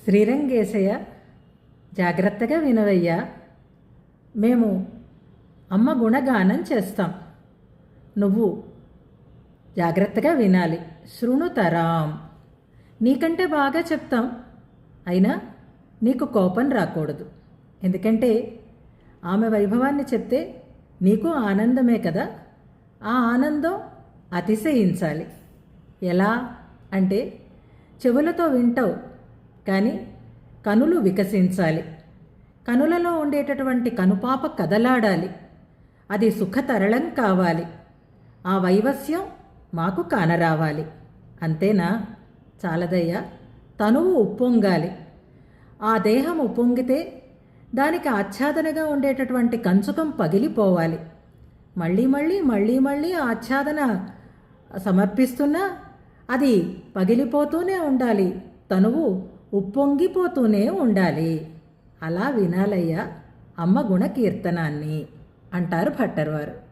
శ్రీరంగేశయ్య, జాగ్రత్తగా వినవయ్యా. మేము అమ్మ గుణగానం చేస్తాం. నువ్వు జాగ్రత్తగా వినాలి. శృణుతరాం. నీకంటే బాగా చెప్తాం, అయినా నీకు కోపం రాకూడదు. ఎందుకంటే ఆమె వైభవాన్ని చెప్తే నీకు ఆనందమే కదా. ఆ ఆనందం అతిశయించాలి. ఎలా అంటే చెవులతో వింటావు, కానీ కనులు వికసించాలి. కనులలో ఉండేటటువంటి కనుపాప కదలాడాలి. అది సుఖతరళం కావాలి. ఆ వైవస్యం మాకు కానరావాలి. అంతేనా? చాలదయ్యా. తనువు ఉప్పొంగాలి. ఆ దేహం ఉప్పొంగితే దానికి ఆచ్ఛాదనగా ఉండేటటువంటి కంచుకం పగిలిపోవాలి. మళ్ళీ మళ్ళీ మళ్ళీ మళ్ళీ ఆచ్ఛాదన సమర్పిస్తున్నా అది పగిలిపోతూనే ఉండాలి. తనువు ఉప్పొంగిపోతూనే ఉండాలి. అలా వినాలయ్యా అమ్మ గుణకీర్తనాన్ని అంటారు భట్టర్వారు.